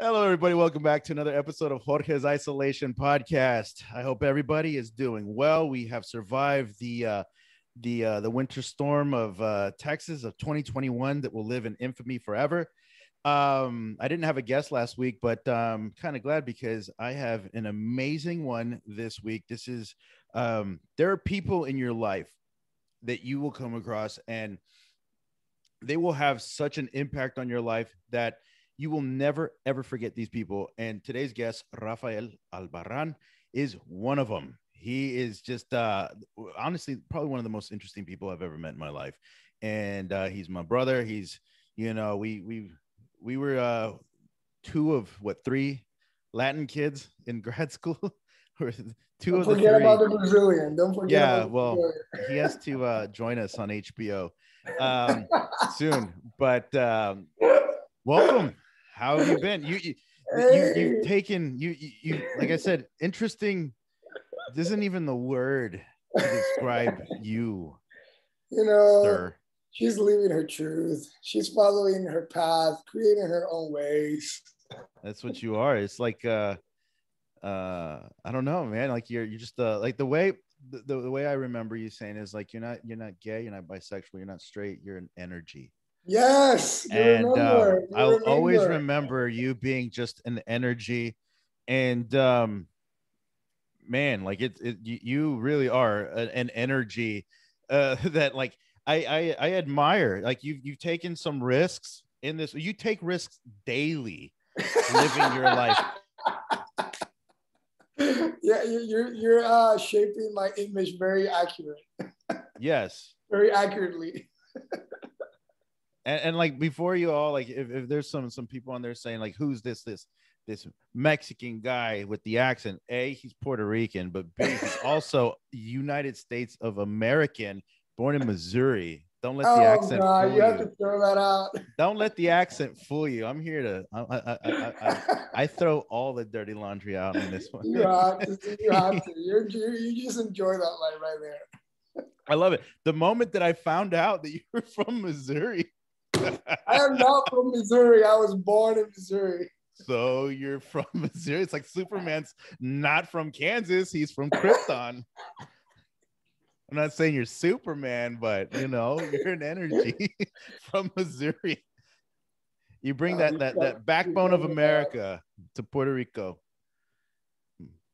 Hello, everybody. Welcome back to another episode of Jorge's Isolation Podcast. I hope everybody is doing well. We have survived the winter storm of Texas of 2021 that will live in infamy forever. I didn't have a guest last week, but kind of glad because I have an amazing one this week. This is there are people in your life that you will come across, and they will have such an impact on your life that you will never, ever forget these people. And today's guest, Rafael Albarran, is one of them. He is just honestly probably one of the most interesting people I've ever met in my life. And he's my brother. He's, we were two of three Latin kids in grad school. Or two Don't of the forget three. about the Brazilian. Don't forget Yeah, about the well, Brazilian. he has to join us on HBO soon. But welcome. How have you been? You've taken you like I said, interesting. This isn't even the word to describe you, sir. She's living her truth. She's following her path, creating her own ways. That's what you are. It's like I don't know, man. Like you're just like the way I remember you saying is like you're not gay, you're not bisexual, you're not straight, you're an energy. Yes, you And remember. I'll always remember you being just an energy. And man, like you really are an energy that like I admire. Like you've taken some risks in this. You take risks daily living your life. Yeah, you're shaping my image very accurate. Yes, very accurately. And like before you all, like if there's some people on there saying like, who's this Mexican guy with the accent? A, he's Puerto Rican, but B, he's also United States of American, born in Missouri. Don't let the accent fool you have to throw that out. Don't let the accent fool you. I'm here to I throw all the dirty laundry out on this one. You have to. You just enjoy that life right there. I love it. The moment that I found out that you were from Missouri. I am not from Missouri. I was born in Missouri. So you're from Missouri. It's like Superman's not from Kansas. He's from Krypton. I'm not saying you're Superman, but you're an energy from Missouri. You bring that backbone of America to Puerto Rico.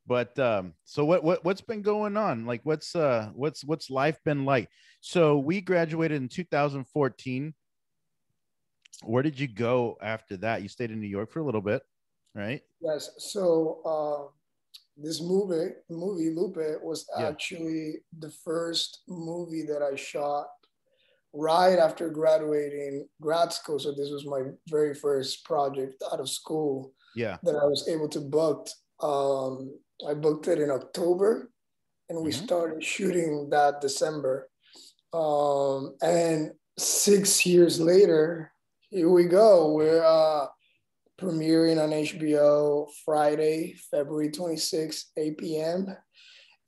But so what's been going on? Like what's life been like? So we graduated in 2014. Where did you go after that? You stayed in New York for a little bit, right? Yes. So this movie Lupe was actually the first movie that I shot right after graduating grad school. So this was my very first project out of school. Yeah. That I was able to book. I booked it in October, and we started shooting that December. And 6 years later, here we go. We're premiering on HBO Friday, February 26th, 8 p.m.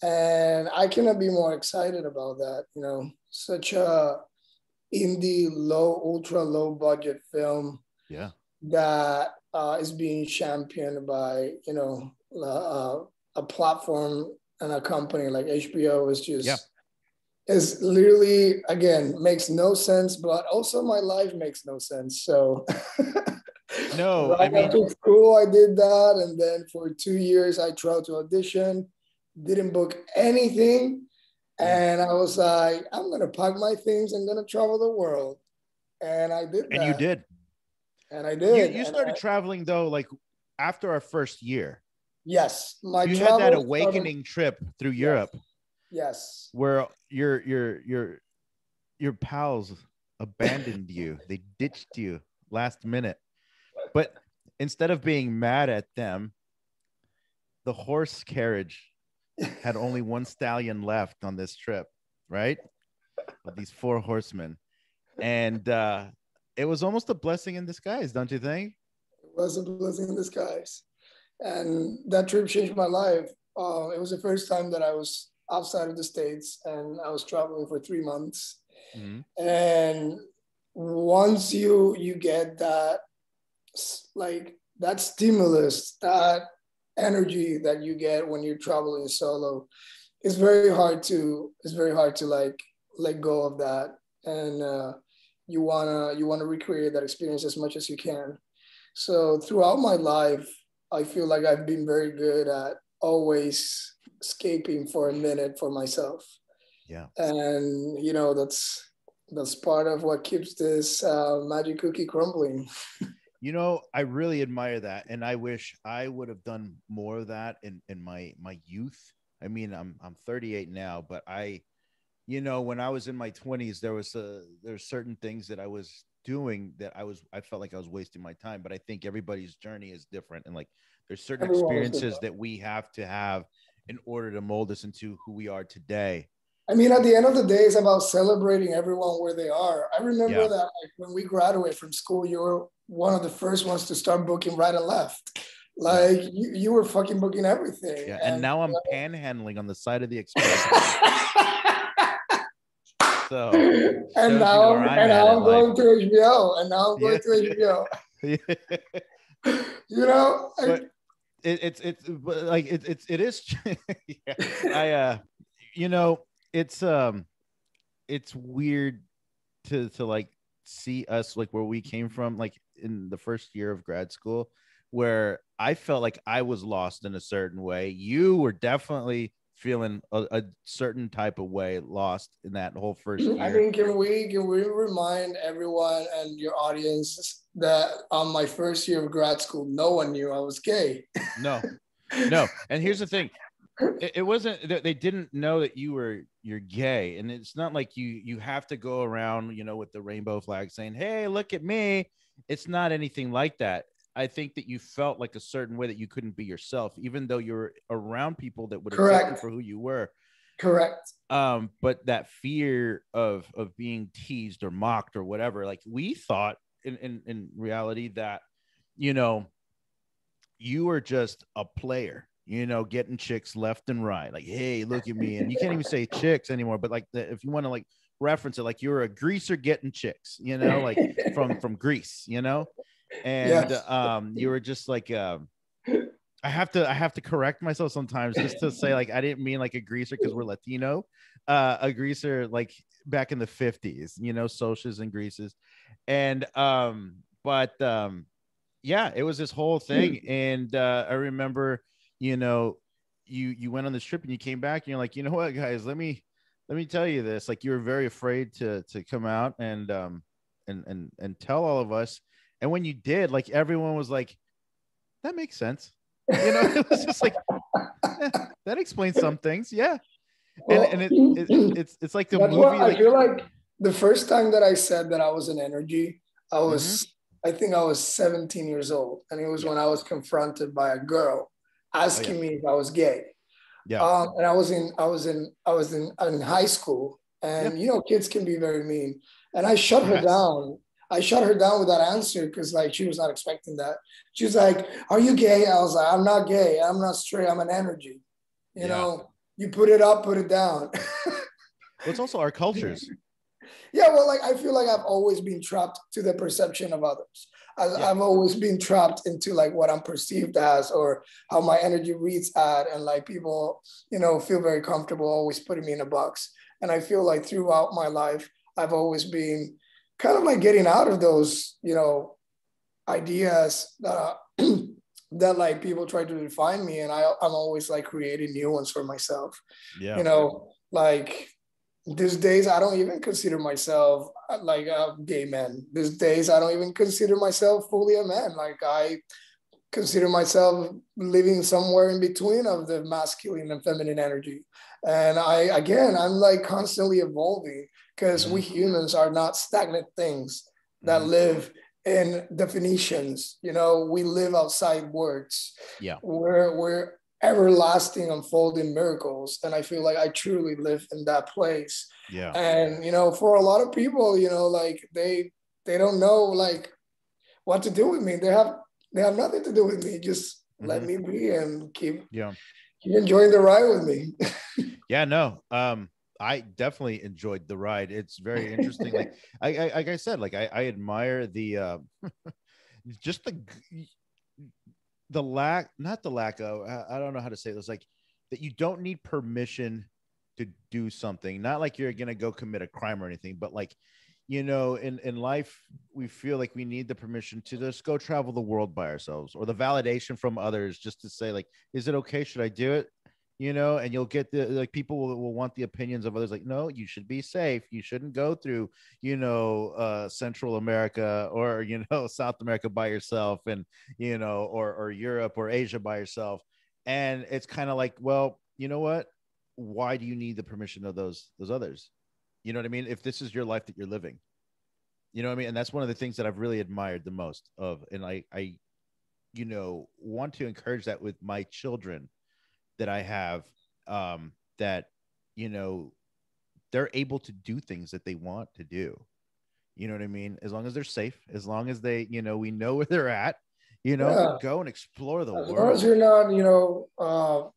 And I cannot be more excited about that. Such a indie, ultra low budget film. Yeah. That is being championed by, a platform and a company like HBO is just, is literally, again, makes no sense, but also my life makes no sense. So no, right after school, I did that. And then for 2 years, I tried to audition, didn't book anything. And I was like, I'm going to pack my things and going to travel the world. And I did that. And you did. And I did. You started traveling, though, like after our first year. Yes. You had that awakening trip through Europe. Yes. Where your pals abandoned you. They ditched you last minute. But instead of being mad at them, the horse carriage had only one stallion left on this trip, right? With these 4 horsemen. And it was almost a blessing in disguise, don't you think? It was a blessing in disguise. And that trip changed my life. It was the first time that I was outside of the States, and I was traveling for 3 months. And once you get that like that stimulus, that energy that you get when you're traveling solo, it's very hard to like let go of that. And you wanna recreate that experience as much as you can. So throughout my life, I feel like I've been very good at always escaping for a minute for myself. Yeah. And that's part of what keeps this magic cookie crumbling. I really admire that, and I wish I would have done more of that in my youth. I mean, I'm 38 now, but when I was in my 20s, there's certain things that I was doing that I felt like I was wasting my time. But I think everybody's journey is different, and like there's certain Everyone's experiences that we have to have in order to mold us into who we are today. I mean, at the end of the day, it's about celebrating everyone where they are. I remember Yeah, that like, when we graduated from school, you were one of the first ones to start booking right and left. yeah, Like you were fucking booking everything. yeah. And And now I'm panhandling on the side of the expressway. So and shows you where I'm and at now in I'm life. going to HBO. And now I'm Yeah. going to HBO. Yeah. You know, But it is. Yeah. I it's it's weird to like see us like where we came from, like in the first year of grad school, where I felt like I was lost in a certain way. You were definitely feeling a certain type of way, lost in that whole first I year. mean, can we remind everyone and your audience that on my first year of grad school, no one knew I was gay. No, no. And here's the thing. It wasn't that they didn't know that you're gay, and it's not like you have to go around with the rainbow flag saying, hey, look at me. It's not anything like that. I think that you felt like a certain way that you couldn't be yourself, even though you're around people that would accept you Correct. for who you were. Correct. But that fear of being teased or mocked or whatever, like we thought in reality that you know you were just a player, getting chicks left and right. Like, hey, look at me. And you can't even say chicks anymore, but like if you want to like reference it, like you're a greaser getting chicks, like from Greece, and Yes. you were just like I have to correct myself sometimes just to say like I didn't mean like a greaser because we're Latino, a greaser like back in the 50s, socias and greases. And but yeah, it was this whole thing. And I remember, you went on this trip and you came back and you're like, you know what, guys, let me tell you this. Like you were very afraid to come out and tell all of us. And when you did, like everyone was like, that makes sense. It was just like, that explains some things. Yeah. And Well, and it's like the that's what movie, I like, feel like. The first time that I said that I was an energy, mm-hmm. I think I was 17 years old. And it was Yeah. when I was confronted by a girl Oh yeah. asking me if I was gay. Yeah. And I was in high school, Yeah. and kids can be very mean. And I shut her Yes. down. I shut her down with that answer because like she was not expecting that. She was like, "Are you gay?" I was like, "I'm not gay. I'm not straight. I'm an energy." You Yeah. know, you put it up, put it down. Well, it's also our cultures. Yeah, well, like I feel like I've always been trapped to the perception of others. Yeah. I've always been trapped into like what I'm perceived as or how my energy reads at, and like people, feel very comfortable always putting me in a box. And I feel like throughout my life, I've always been kind of like getting out of those, ideas that that like people try to define me, and I'm always like creating new ones for myself. Yeah. Like these days, I don't even consider myself like a gay man. These days, I don't even consider myself fully a man. Like I consider myself living somewhere in between of the masculine and feminine energy. And I'm like constantly evolving because Mm-hmm. we humans are not stagnant things that Mm-hmm. live in definitions. We live outside words. Yeah. We're everlasting unfolding miracles. And I feel like I truly live in that place. Yeah. And, for a lot of people, like they don't know like what to do with me. They have nothing to do with me. Just let Mm-hmm. me be and Yeah. keep enjoying the ride with me. Yeah. No. I definitely enjoyed the ride. It's very interesting. Like I said, like I admire the just the lack, not the lack of, I don't know how to say this, like that you don't need permission to do something. Not like you're going to go commit a crime or anything, but like, in life, we feel like we need the permission to just go travel the world by ourselves, or the validation from others just to say like, is it okay? Should I do it? And you'll get like people will want the opinions of others. Like, no, you should be safe. You shouldn't go through, Central America or, South America by yourself, and, or Europe or Asia by yourself. And it's kind of like, well, you know what? Why do you need the permission of those others? You know what I mean? If this is your life that you're living, you know what I mean? And that's one of the things that I've really admired the most of. And I want to encourage that with my children that I have, that, they're able to do things that they want to do. You know what I mean? As long as they're safe, as long as they, we know where they're at, Yeah. go and explore the As world. long as you're not,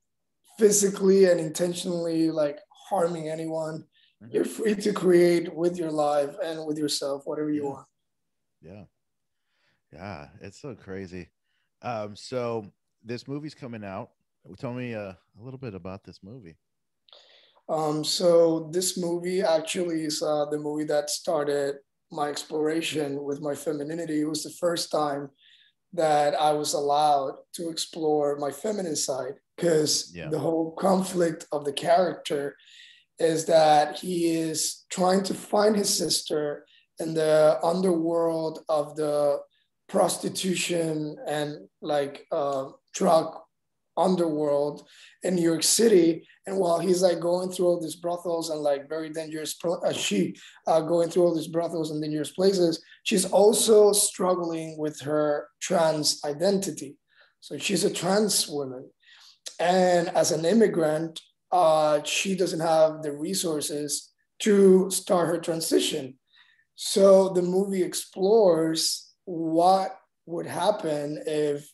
physically and intentionally like harming anyone, you're free to create with your life and with yourself whatever you want. Yeah, it's so crazy. So this movie's coming out. Tell me a little bit about this movie. So this movie actually is the movie that started my exploration with my femininity. It was the first time that I was allowed to explore my feminine side, because the whole conflict of the character is that he is trying to find his sister in the underworld of the prostitution and like drug underworld in New York City. And while he's like going through all these brothels and like very dangerous, going through all these brothels and dangerous places, she's also struggling with her trans identity. So she's a trans woman. And as an immigrant, she doesn't have the resources to start her transition. So the movie explores what would happen if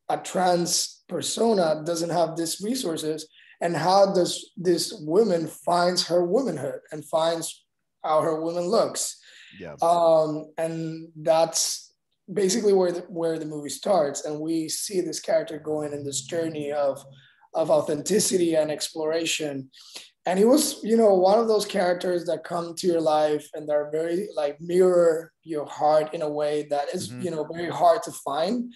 a trans persona doesn't have these resources, and how does this woman finds her womanhood and finds how her woman looks. And that's basically where the movie starts, and we see this character going in this journey of authenticity and exploration. And he was, one of those characters that come to your life and they're very like mirror your heart in a way that is, very hard to find.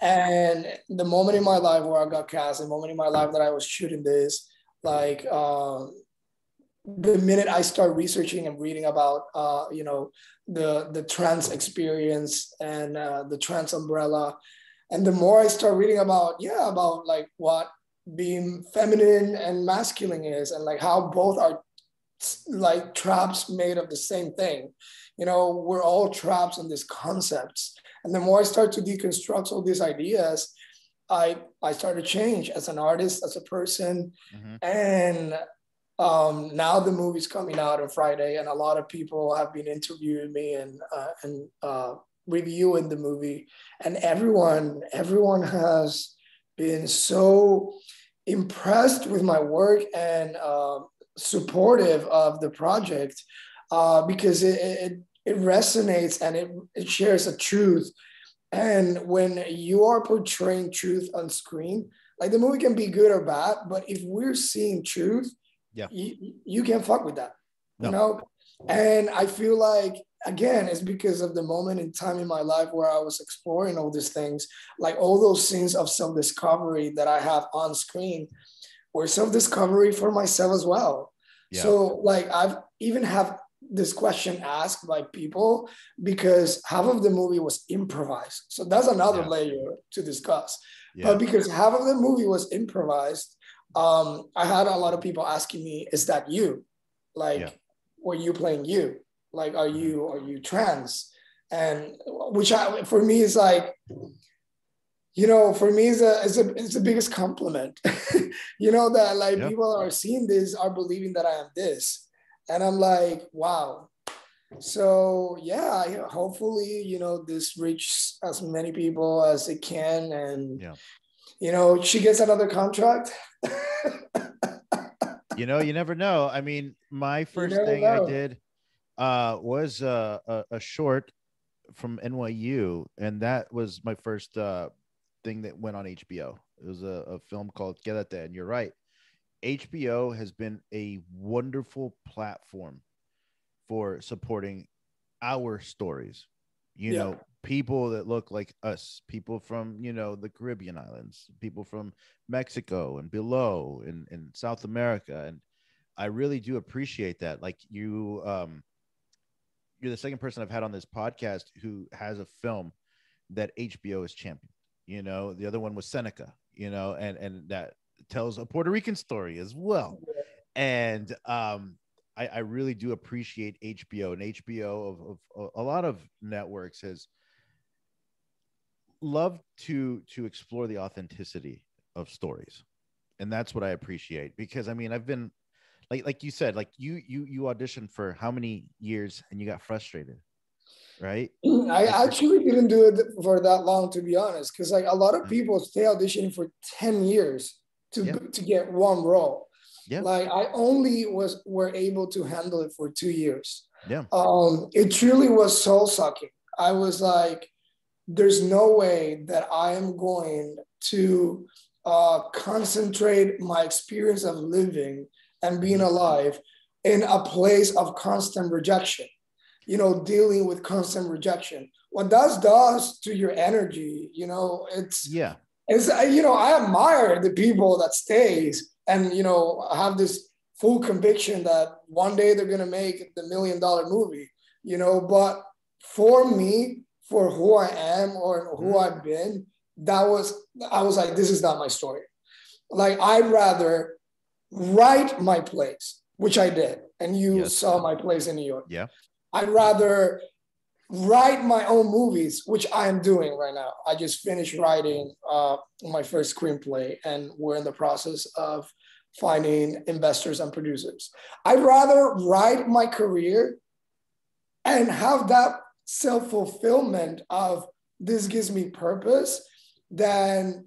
And the moment in my life where I got cast, the moment in my life that I was shooting this, like the minute I start researching and reading about, the trans experience and the trans umbrella, and the more I start reading about like what being feminine and masculine is, and like how both are like traps made of the same thing. We're all traps in these concepts. And the more I start to deconstruct all these ideas, I start to change as an artist, as a person. And now the movie's coming out on Friday, and a lot of people have been interviewing me and reviewing the movie, and everyone has been so impressed with my work and supportive of the project, because it resonates and it shares a truth. And when you are portraying truth on screen, like the movie can be good or bad, but if we're seeing truth, you can't fuck with that, And I feel like, again, it's because of the moment in time in my life where I was exploring all these things, like all those scenes of self-discovery that I have on screen were self-discovery for myself as well. So like I've even have this question asked by people, because half of the movie was improvised. So that's another layer to discuss. But because half of the movie was improvised, I had a lot of people asking me, is that you? Like, were you playing you? Like, are you trans? And which for me is like, for me is the biggest compliment, that like people are seeing this, are believing that I am this. And I'm like, wow. So hopefully, this reaches as many people as it can. And, she gets another contract. You never know. I mean, my first thing I did was a short from NYU, and that was my first thing that went on HBO. It was a film called Quédate, and you're right. HBO has been a wonderful platform for supporting our stories. You Yeah. know, people that look like us, people from, the Caribbean islands, people from Mexico and below in South America. And I really do appreciate that. Like you're the second person I've had on this podcast who has a film that HBO has championed. The other one was Seneca, and that tells a Puerto Rican story as well. And I really do appreciate HBO, and HBO of a lot of networks has loved to explore the authenticity of stories, and that's what I appreciate. Because I mean, I've been like you said, like you auditioned for how many years and you got frustrated, right? I Like actually didn't do it for that long, to be honest, because like a lot of yeah, people stay auditioning for 10 years yeah, to get one role. yeah, Like I only were able to handle it for 2 years. yeah. It truly was soul sucking. I was like, there's no way that I am going to concentrate my experience of living and being Hmm. alive in a place of constant rejection, dealing with constant rejection. What that does to your energy, Yeah. I admire the people that stays and, have this full conviction that one day they're going to make the $1 million movie, but for me, for who I am or Hmm. who I've been, I was like, this is not my story. Like, I'd rather write my place, which I did. And you Yes. saw my place in New York. Yeah. I'd rather write my own movies, which I'm doing right now. I just finished writing my first screenplay, and we're in the process of finding investors and producers. I'd rather write my career and have that self-fulfillment of this gives me purpose than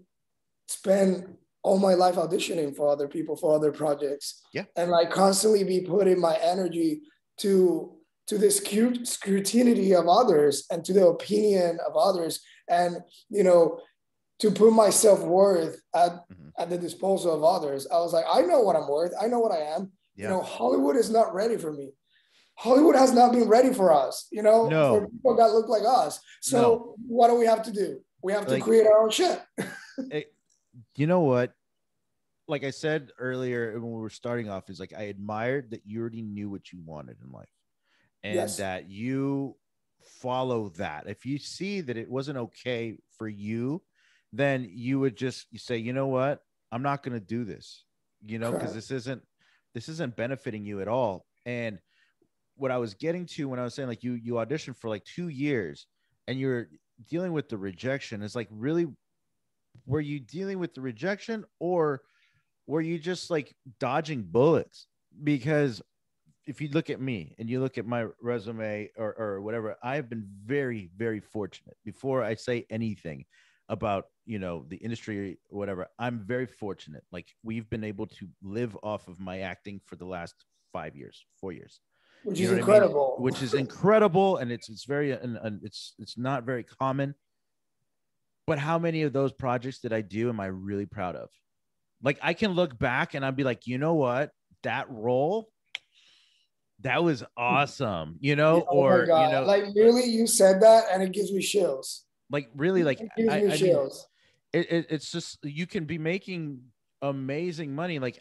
spend all my life auditioning for other people for other projects Yeah. and like constantly be putting my energy to the scrutiny of others and to the opinion of others, and to put my self-worth Hmm. at the disposal of others. I was like, I know what I'm worth, I know what I am. Yeah. Hollywood is not ready for me. Hollywood has not been ready for us, for No. people that look like us. No. So what do we have to do? We have to Like, create our own shit. it, you know what? Like I said earlier when we were starting off, is like I admired that you already knew what you wanted in life and Yes, that you follow that. If you see that it wasn't okay for you, then you would just you say, you know what? I'm not going to do this, because correct. this isn't benefiting you at all. And what I was getting to when I was saying like you auditioned for like 2 years and you're dealing with the rejection, is like, really, were you dealing with the rejection, or were you just like dodging bullets? Because if you look at me and you look at my resume or whatever, I have been very, very fortunate. Before I say anything about, the industry or whatever, I'm very fortunate. Like, we've been able to live off of my acting for the last 5 years, 4 years. Which You is know what I mean? incredible. Which is incredible, and it's very and it's not very common. But how many of those projects did I do am I really proud of? Like, I can look back and I'd be like, you know what? That role, that was awesome, Yeah, oh my or God. Like literally you said that and it gives me chills. like really, like It gives I, me I mean, chills. it's just you can be making amazing money. Like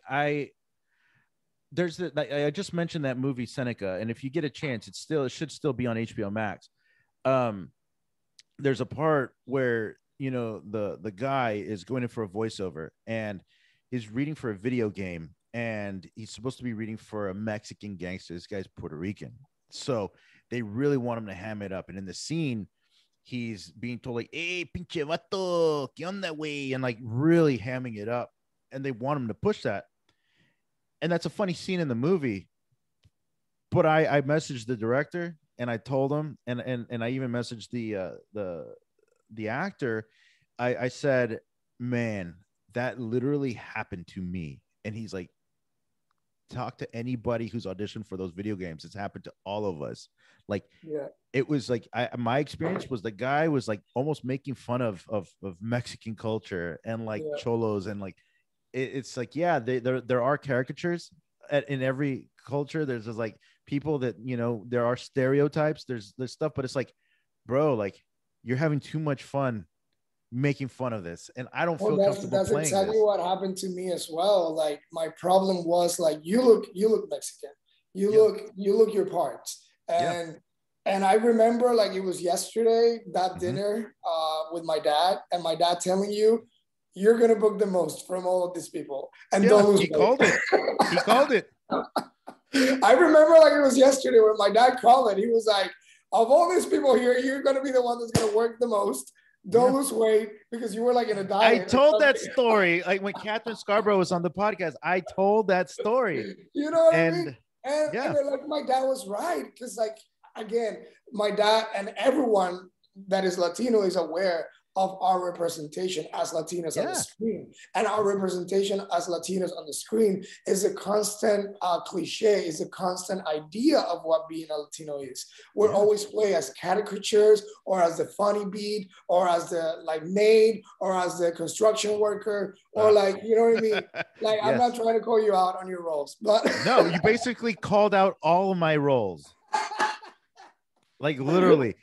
there's the like, I just mentioned that movie Seneca, and if you get a chance, it should still be on HBO Max. Um, there's a part where the guy is going in for a voiceover and he's reading for a video game, and he's supposed to be reading for a Mexican gangster. This guy's Puerto Rican, so they really want him to ham it up. And in the scene, he's being told like, "Hey, pinche vato, qué onda, güey," and like really hamming it up, and they want him to push that. And that's a funny scene in the movie. But I messaged the director and I told him, and I even messaged the actor. I said, man, that literally happened to me. And he's like, talk to anybody who's auditioned for those video games. It's happened to all of us. Like, Yeah. it was like, my experience was the guy was like almost making fun of Mexican culture and like Yeah. cholos, and like it's like, yeah, there are caricatures in every culture. There's just like people that, you know, there are stereotypes, there's stuff, but it's like, bro, like, you're having too much fun making fun of this, and I don't Well, feel comfortable that's playing exactly this. what happened to me as well. Like my problem was like, you look Mexican, Yeah. you look your parts, Yeah. and I remember like it was yesterday that Mhm. dinner with my dad, and my dad telling you, you're gonna book the most from all of these people, and Yeah, don't lose he weight. called it. He called it. I remember like it was yesterday when my dad called it. He was like, of all these people here, you're gonna be the one that's gonna work the most. Don't Yeah. lose weight because you were like in a I diet or told that something. story like when Catherine Scarborough was on the podcast. I told that story, You know what I mean? and And yeah, then, like my dad was right because like again, my dad and everyone that is Latino is aware of our representation as Latinos on the yeah, screen, and our representation as Latinos on the screen is a constant cliche, is a constant idea of what being a Latino is. We're yeah. always play as caricatures, or as the funny beat, or as the like maid, or as the construction worker, or like, you know what I mean? Like, I'm not Yes. trying to call you out on your roles, but No, you basically called out all of my roles. Like literally,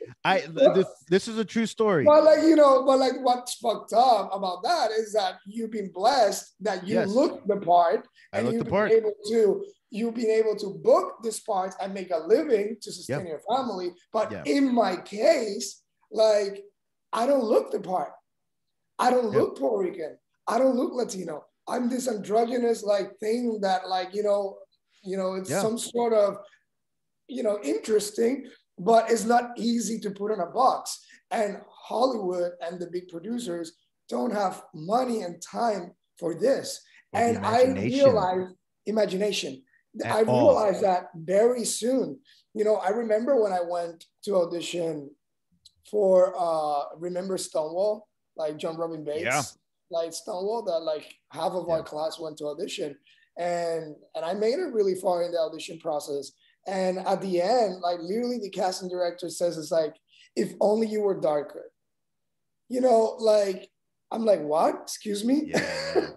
this is a true story. but like, you know, but like what's fucked up about that is that you've been blessed that you Yes, look the part, I and looked the part. you've been able to book this part and make a living to Yeah, sustain your family. But yeah, in my case, like I don't look the part. I don't yeah, look Puerto Rican. I don't look Latino. I'm this androgynous like thing that like, it's yeah. some sort of, interesting, but it's not easy to put in a box. And Hollywood and the big producers don't have money and time for this. Or the And I imagination realized imagination. at I all. realized that very soon. I remember when I went to audition for remember Stonewall, like John Robin Yeah, Bates, like Stonewall, that like half of our yeah. class went to audition, and I made it really far in the audition process. And at the end, like literally, the casting director says, "It's like if only you were darker." Like I'm like, what? Excuse me? Yeah,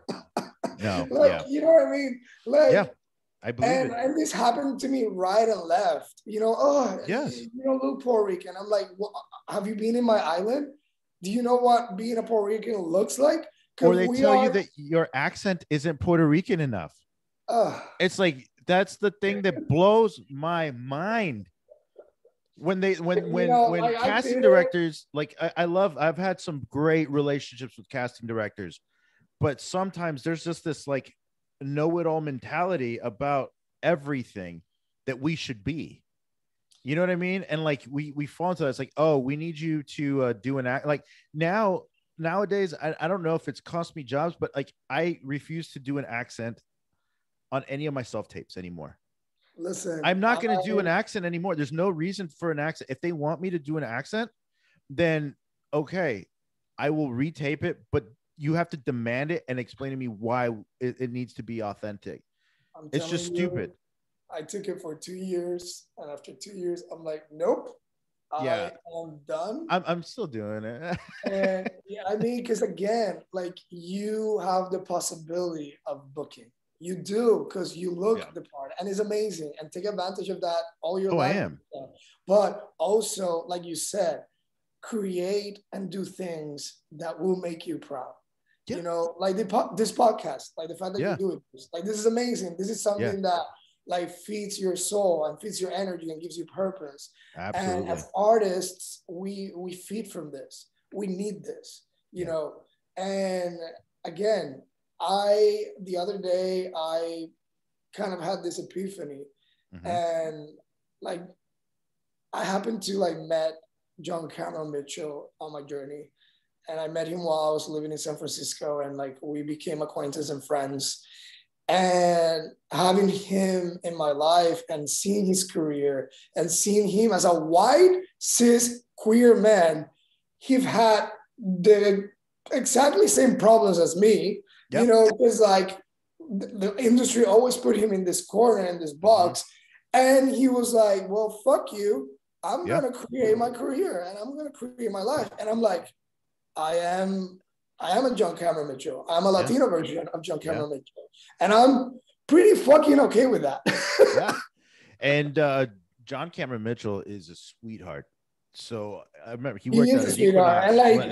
no, no, Like, yeah, you know what I mean? yeah. Like, I believe and it. and this happened to me right and left. Oh, Yes. look, Puerto Rican. I'm like, well, have you been in my island? Do you know what being a Puerto Rican looks like? Or Because they we tell you are. that your accent isn't Puerto Rican enough. Uh, It's like that's the thing that blows my mind. When they when I casting did it. directors, like I've had some great relationships with casting directors, but sometimes there's just this like know-it-all mentality about everything that we should be. You know what I mean? And like we fall into that. It's like, oh, we need you to do an act. Like nowadays, I don't know if it's cost me jobs, but like I refuse to do an accent on any of my self tapes anymore. Listen, I'm not going to do an accent anymore. There's no reason for an accent. If they want me to do an accent, then okay, I will retape it, but you have to demand it and explain to me why it needs to be authentic. I'm It's just telling stupid. you, I took it for 2 years, and after 2 years, I'm like, nope, Yeah, I am done. I'm still doing it. And yeah, I mean, because again, like you have the possibility of booking. You do because you Yeah. look the part, and it's amazing. And take advantage of that all your Oh, I life. am. But also, like you said, create and do things that will make you proud. Yeah. Like this podcast, like the fact that you Yeah. do it, like this is amazing. This is Yeah. something that like feeds your soul and feeds your energy and gives you purpose. And Absolutely. as artists, we feed from this. We need this, Yeah. And again, the other day I kind of had this epiphany, Mm-hmm. and like I happened to like met John Cameron Mitchell on my journey, and I met him while I was living in San Francisco, and like we became acquaintances and friends. And having him in my life and seeing his career and seeing him as a white cis queer man, he've had the exactly same problems as me, Yep. because like the industry always put him in this corner, in this box. And he was like, well, fuck you. I'm going to create my career and I'm going to create my life. And I'm like, I am a John Cameron Mitchell. I'm a Latino version of John Cameron Mitchell. And I'm pretty fucking okay with that. And John Cameron Mitchell is a sweetheart. So I remember he is a sweetheart. And like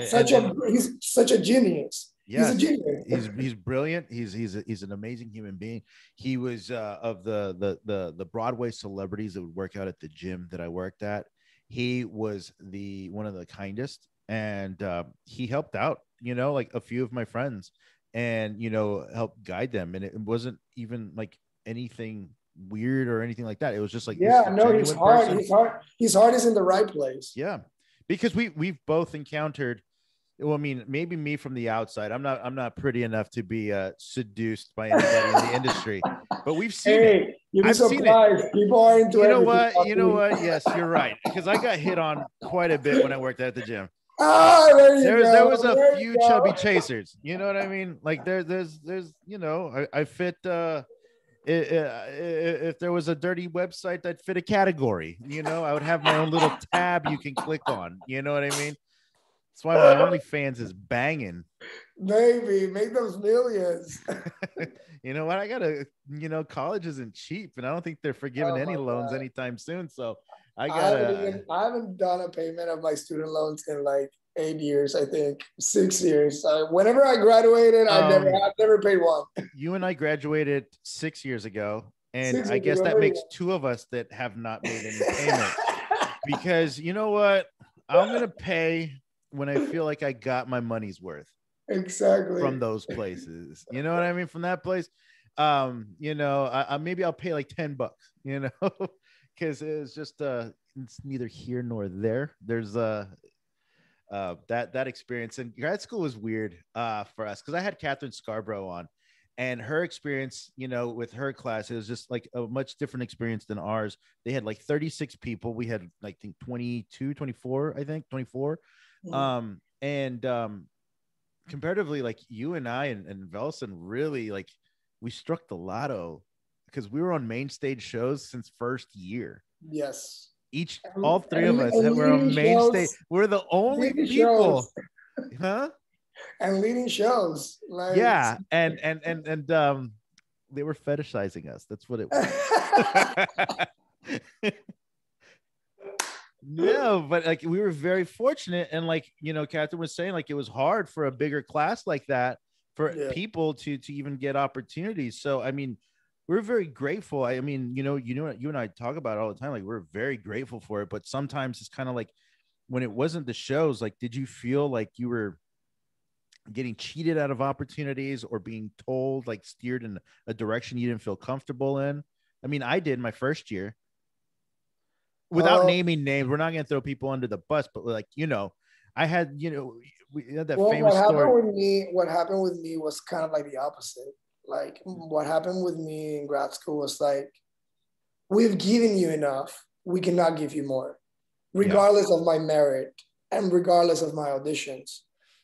he's such a genius. Yeah, he's a genius. He's brilliant. He's an amazing human being. He was of the Broadway celebrities that would work out at the gym that I worked at. He was one of the kindest, and he helped out, like a few of my friends, and helped guide them. And it wasn't even like anything weird or anything like that. It was just like, his heart is in the right place. Yeah, because we've both encountered. Well, I mean, maybe me from the outside. I'm not pretty enough to be seduced by anybody in the industry, but we've seen it. I've seen it. People are into it. You know what? Yes, you're right. Because I got hit on quite a bit when I worked at the gym. There was a few chubby chasers. You know what I mean? Like there's I fit. If there was a dirty website that fit a category, I would have my own little tab you can click on. You know what I mean? That's why my OnlyFans is banging. Baby, make those millions. You know what? I gotta, college isn't cheap, and I don't think they're forgiving any loans anytime soon. So I haven't done a payment of my student loans in like 8 years, I think 6 years. Whenever I graduated, I've never paid one. You and I graduated 6 years ago, and I guess that makes two of us that have not made any payment. Because you know what? I'm gonna pay when I feel like I got my money's worth. Exactly. From those places. You know what I mean? From that place. Maybe I'll pay like $10, because it's just it's neither here nor there. There's that experience. And grad school was weird for us because I had Catherine Scarborough on, and her experience, with her class, it was just like a much different experience than ours. They had like 36 people. We had like, I think 24, 24. Comparatively, like you and I and Velson really, like, we struck the lotto because we were on main stage shows since first year. Yes. All three of us were on main stage. We're the only people. Huh? And leading shows. Like, yeah. And they were fetishizing us. That's what it was. No, but like we were very fortunate, and like Catherine was saying, like it was hard for a bigger class like that for people to even get opportunities. So I mean, we're very grateful. I mean, you and I talk about it all the time. Like we're very grateful for it, but sometimes it's kind of like when it wasn't the shows. Like, did you feel like you were getting cheated out of opportunities or being told, like steered in a direction you didn't feel comfortable in? I mean, I did my first year. Without naming names, we're not going to throw people under the bus, but like, I had, we had that famous story. What happened with me was kind of like the opposite. Like what happened with me in grad school was like, we've given you enough. We cannot give you more, regardless of my merit and regardless of my auditions.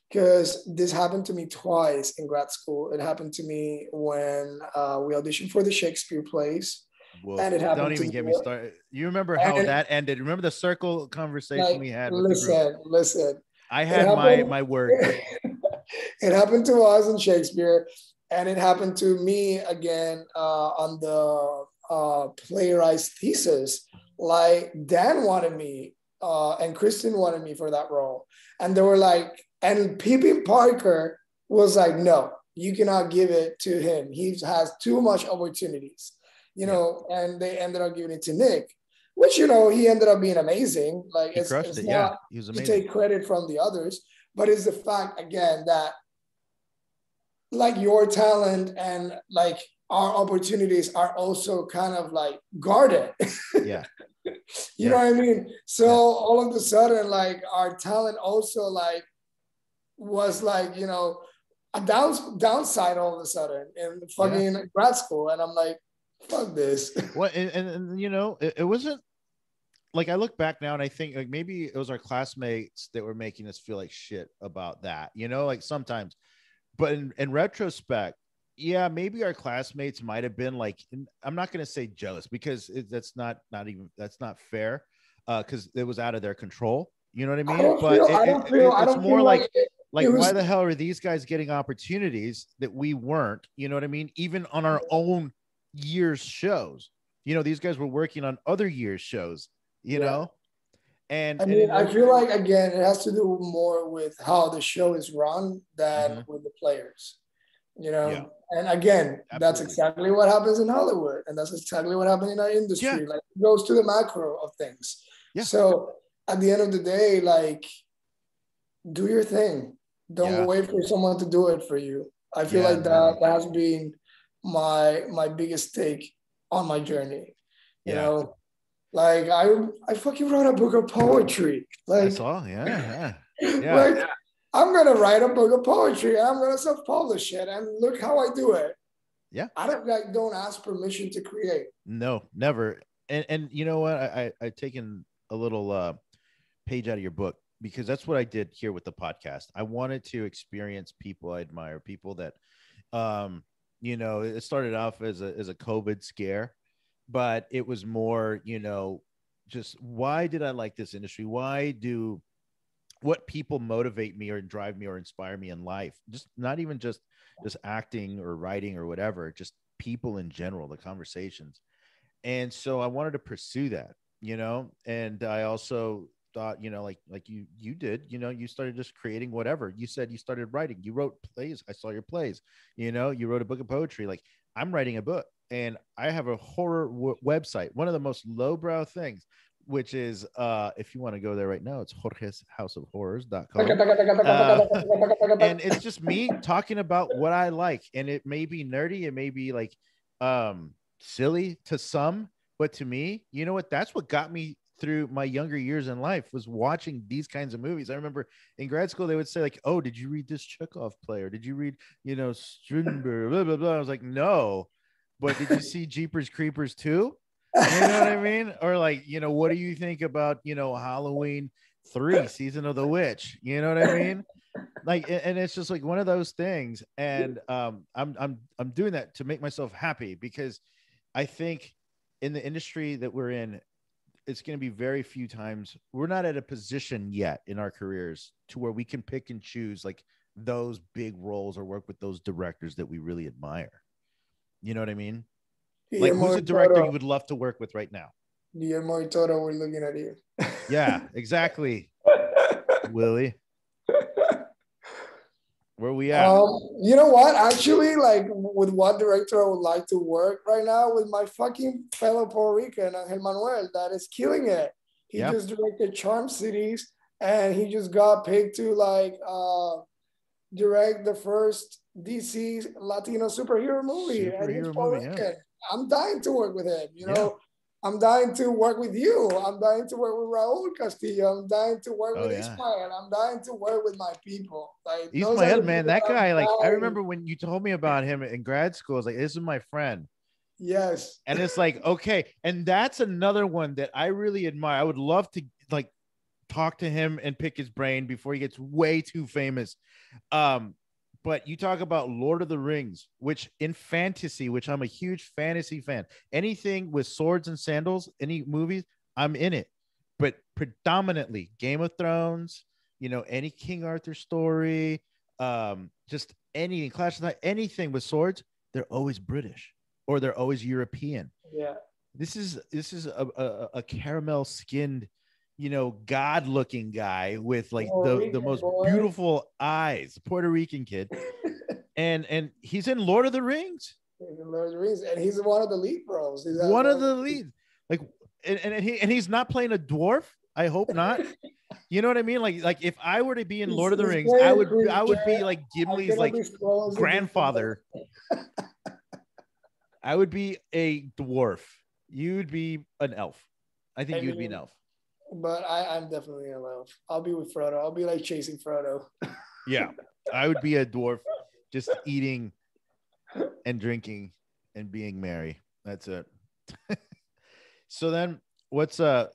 Because this happened to me twice in grad school. It happened to me when we auditioned for the Shakespeare plays. Well, and don't even get me started. You remember how that ended? Remember the circle conversation we had? Listen. I had my word. It happened to us in Shakespeare, and it happened to me again on the playwright's thesis. Like Dan wanted me, and Kristen wanted me for that role, and they were like, and Pippin Parker was like, no, you cannot give it to him. He has too much opportunities. And they ended up giving it to Nick, which, he ended up being amazing. Like he crushed it. Yeah, he was amazing. To take credit from the others, but it's the fact again that like your talent and like our opportunities are also kind of like guarded. Yeah. You know what I mean? So all of a sudden, like our talent also like was like, a downside all of a sudden in fucking grad school. And I'm like, fuck this. Well, and it wasn't like, I look back now and I think like maybe it was our classmates that were making us feel like shit about that, like sometimes, but in retrospect, Yeah, maybe our classmates might have been like, I'm not going to say jealous because that's not fair, because it was out of their control. You know what I mean? But I it's don't more feel like like it why was. the hell are these guys getting opportunities that we weren't? You know what I mean? Even on our own year's shows, these guys were working on other years' shows. You Yeah. know, I and mean, I feel like again, it has to do more with how the show is run than Mhm. with the players. Yeah, And again, that's absolutely. exactly what happens in Hollywood, and that's exactly what happens in our Yeah, industry. Like, it goes to the macro of things. yeah, So at the end of the day, like, do your thing. Don't yeah, wait for someone to do it for you. I feel yeah, like man. that has been my biggest take on my journey. You Yeah, know, like I fucking wrote a book of poetry. I Like, saw. Yeah, yeah, yeah, like I'm gonna write a book of poetry. I'm gonna self-publish it, and look how I do it. yeah. I don't ask permission to create. No, never. And you know what? I've taken a little page out of your book because that's what I did here with the podcast. I wanted to experience people I admire, people that it started off as a COVID scare, but it was more, just why did I like this industry? Why do what people motivate me or drive me or inspire me in life? Just not even just acting or writing or whatever, just people in general, the conversations. And so I wanted to pursue that, and I also thought, like you did, you started just creating whatever. You said you started writing, you wrote plays. I saw your plays. You wrote a book of poetry. Like, I'm writing a book, and I have a horror website, one of the most lowbrow things, which is, if you want to go there right now, it's jorgeshouseofhorrors.com. uh and it's just me talking about what I like, and it may be nerdy, it may be like silly to some, but to me, you know what? That's what got me through my younger years in life, was watching these kinds of movies. I remember in grad school they would say like, "Oh, did you read this Chekhov play, or did you read, Strindberg?" Blah blah blah. I was like, "No," but did you see Jeepers Creepers too? You know what I mean? Or like, what do you think about Halloween 3, Season of the Witch? You know what I mean? Like, and it's just like one of those things, and I'm doing that to make myself happy, because I think in the industry that we're in, it's going to be very few times, we're not at a position yet in our careers to where we can pick and choose like those big roles or work with those directors that we really admire. You know what I mean? Like, Guillermo who's a del director Toro, you would love to work with right now? Guillermo del Toro, we're looking at you. Yeah, exactly. Willie, where we at? You know what? Actually, like, with what director I would like to work right now, with my fucking fellow Puerto Rican, Angel Manuel, that is killing it. He Yeah, just directed Charm Cities, and he just got picked to like direct the first DC Latino superhero movie, and he's superhero movie. Puerto Yeah, Rican. I'm dying to work with him. yeah. I'm dying to work with you. I'm dying to work with Raul Castillo. I'm dying to work Oh with yeah. Ismael. I'm dying to work with my people. Like, those are Ismael, the man, people that I'm guy, like, I dying. remember when you told me about him in grad school, I was like, this is my friend. Yes. And it's like, okay. And that's another one that I really admire. I would love to like talk to him and pick his brain before he gets way too famous. Um, but you talk about Lord of the Rings, which in fantasy, which I'm a huge fantasy fan, anything with swords and sandals, any movies, I'm in it. But predominantly Game of Thrones, any King Arthur story, just anything, Clash of the Night, anything with swords, they're always British or they're always European. Yeah. This is a caramel skinned, god looking guy with like Puerto the Rican most boy. beautiful eyes, Puerto Rican kid, and he's in Lord of the Rings, Lord of the Rings, and he's one of the lead roles. He's one one of of the the leads. Like, and he's not playing a dwarf. I hope not. You know what I mean? Like if I were to be in Lord of the he's Rings, I playing would Chris I would Pratt. be like I'm Gimli's gonna like disclose it because, grandfather. I would be a dwarf. You'd be an elf. I think I you'd be an mean, elf. but I'm definitely in love. I'll be with Frodo. I'll be like chasing Frodo. Yeah, I would be a dwarf, just eating and drinking and being merry. That's it. So then, what's on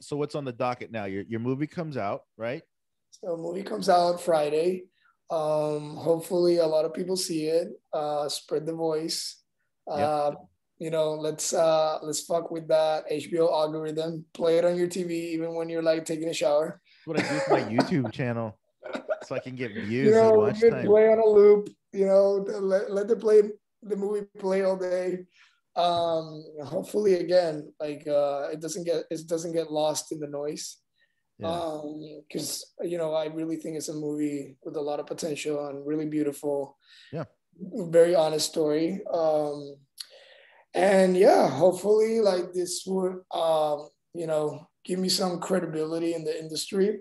the docket now? Your movie comes out, right? So movie comes out Friday. Hopefully a lot of people see it, spread the voice. Yep. Let's fuck with that HBO algorithm. Play it on your TV even when you're like taking a shower. That's what I do with my YouTube channel, so I can get You views and know, watch you time. play on a loop. You know, let the movie play all day. Hopefully, again, like it doesn't get lost in the noise. Yeah. Because I really think it's a movie with a lot of potential and really beautiful, Yeah. very honest story. And yeah, hopefully, like this would give me some credibility in the industry,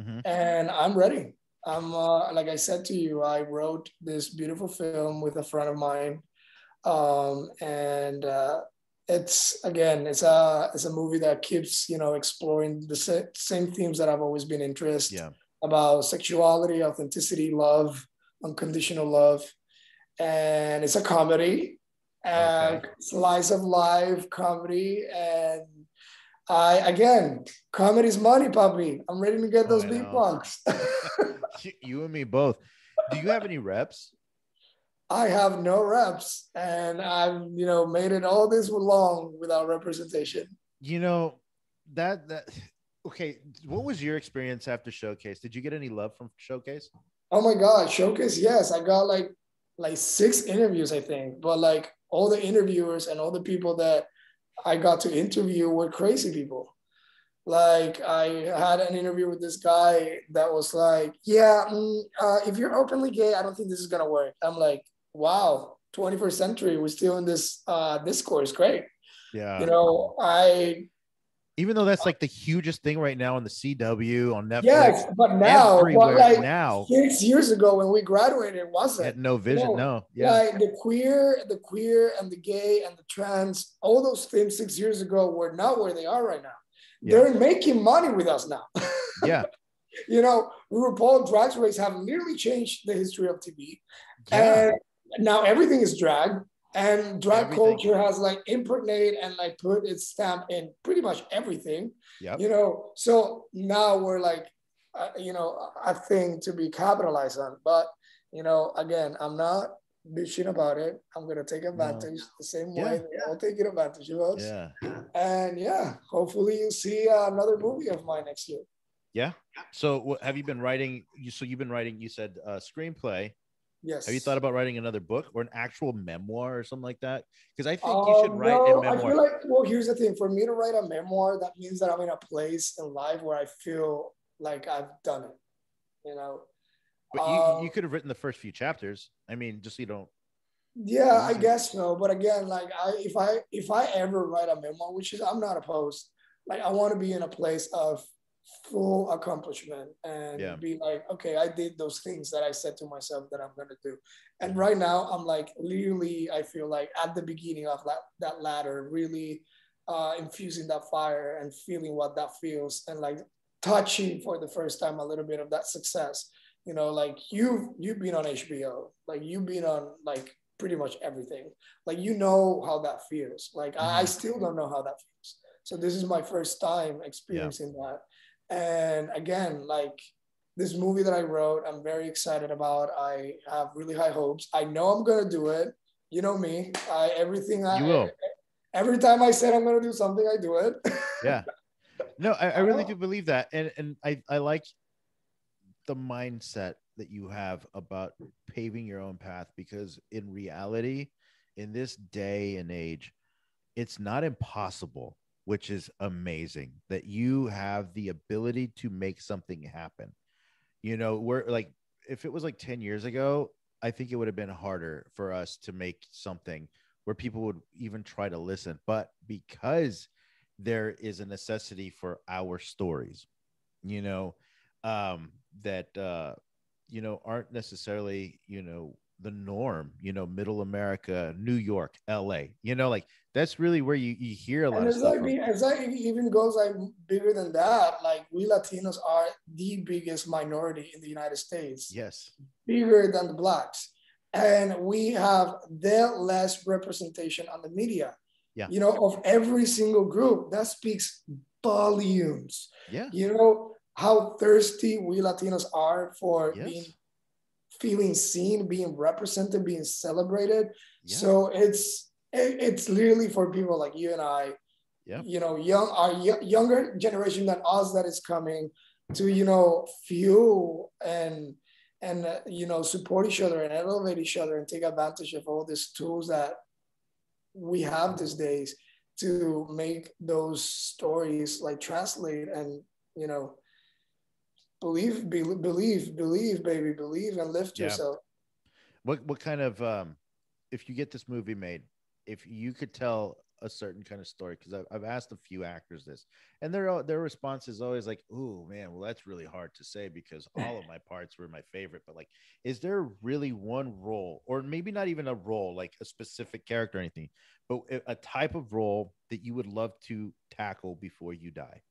Mm-hmm. and I'm ready. I'm like I said to you, I wrote this beautiful film with a friend of mine, and it's a movie that keeps exploring the same themes that I've always been interested Yeah. about: sexuality, authenticity, love, unconditional love. And it's a comedy, Okay. slice of life comedy. And I again, comedy's money, puppy. I'm ready to get Oh, those I big know. bucks. You and me both. Do you have any reps? I have no reps, and I've made it all this long without representation. You know, that okay. What was your experience after Showcase? Did you get any love from Showcase? Oh my God, Showcase, yes, I got like 6 interviews, I think, but like all the interviewers and all the people that I got to interview were crazy people. Like I had an interview with this guy that was like, "Yeah, if you're openly gay, I don't think this is gonna work." I'm like, "Wow, 21st century, we're still in this discourse. Great." Yeah. I Even though that's like the hugest thing right now on the CW, on Netflix, Yes, but now, but everywhere like now, 6 years ago when we graduated, it wasn't. had no vision. No. Yeah. Like the queer and the gay and the trans, all those things 6 years ago were not where they are right now. Yeah. They're making money with us now. Yeah. RuPaul Drag Race have literally changed the history of TV, Yeah. and now everything is drag, and drag Everything. culture has like impregnated and like put its stamp in pretty much everything. Yep. So now we're like, a thing to be capitalized on. But again, I'm not bitching about it. I'm gonna take No. advantage the same way Yeah. they're all taking advantage of us. Yeah. And yeah, hopefully you'll see another movie of mine next year. Yeah. So what have you been writing? You've been writing, you said screenplay. Have you thought Yes. about writing another book or an actual memoir or something like that? Because I think you should write a No, I memoir. feel like, well, here's the thing. For me to write a memoir, that means that I'm in a place in life where I feel like I've done it, you know? But you Um, could have written the first few chapters. I mean, just so you don't yeah, I lose it. guess so. But again, like if I ever write a memoir, which is I'm not opposed, like I want to be in a place of full accomplishment Yeah. and be like, okay, I did those things that I said to myself that I'm gonna do. And Mhm. right now, I'm like literally, I feel like at the beginning of that ladder, really infusing that fire and feeling what that feels, and like touching for the first time a little bit of that success. Like you've been on HBO, like you've been on like pretty much everything. Like how that feels. Like I Mhm. still don't know how that feels. So this is my first time Yeah. experiencing that. And again, like this movie that I wrote, I'm very excited about. I have really high hopes. I know I'm gonna do it. You know me. You will. Every time I said I'm gonna do something, I do it. Yeah. No, I I really know. do believe that. And I like the mindset that you have about paving your own path, because in reality, in this day and age, it's not impossible, which is amazing that you have the ability to make something happen. We're like, if it was like 10 years ago, I think it would have been harder for us to make something where people would even try to listen. But because there is a necessity for our stories, you know, that, aren't necessarily, the norm, middle America, New York, LA, like that's really where you hear a lot And of it's stuff like, from. it's like it even goes like bigger than that. Like we Latinos are the biggest minority in the United States, Yes. bigger than the blacks. And we have the less representation on the media, Yeah. of every single group. That speaks volumes. Yeah. How thirsty we Latinos are for being Yes. feeling seen, being represented, being celebrated. Yeah. So it's literally for people like you and I, Yeah. you know, younger generation than us that is coming to, you know, fuel and you know, support each other and elevate each other and take advantage of all these tools that we have these days to make those stories like translate and, you know, believe, baby, believe and lift Yeah. yourself. What kind of if you get this movie made, if you could tell a certain kind of story, because I've asked a few actors this, and their response is always like, "Ooh, man, well, that's really hard to say because all of my parts were my favorite." But like, is there really one role, or maybe not even a role, like a specific character or anything, but a type of role that you would love to tackle before you die?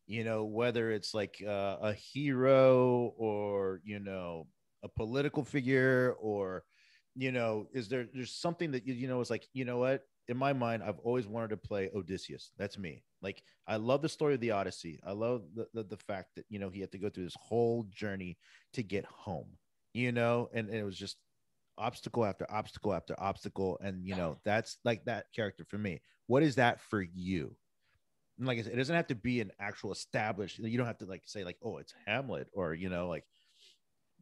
You know, whether it's like a hero or, you know, a political figure, or, you know, there's something that you know is like, you know what, in my mind I've always wanted to play Odysseus. That's me. Like, I love the story of the Odyssey. I love the fact that, you know, he had to go through this whole journey to get home, you know, and it was just obstacle after obstacle after obstacle, and you know, that's like that character for me. What is that for you? And like I said, it doesn't have to be an actual established. You don't have to like say like, oh, it's Hamlet, or, you know, like,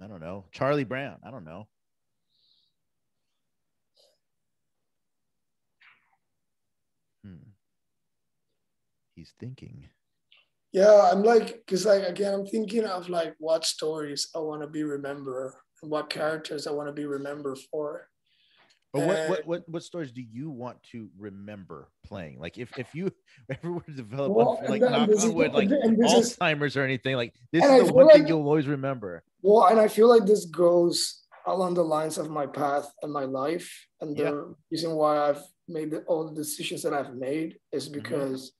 I don't know, Charlie Brown. I don't know. Hmm. He's thinking. Yeah, I'm like, because like again, I'm thinking of like what stories I want to be remembered and what characters I want to be remembered for. But what And what what what stories do you want to remember playing? Like, if you ever were to develop, well, like, knock on wood, like and this is, Alzheimer's or anything, like this and is I the feel one thing like, you'll always remember. well, and I feel like this goes along the lines of my path and my life, and Yeah. the reason why I've made all the decisions that I've made is Mm-hmm. because,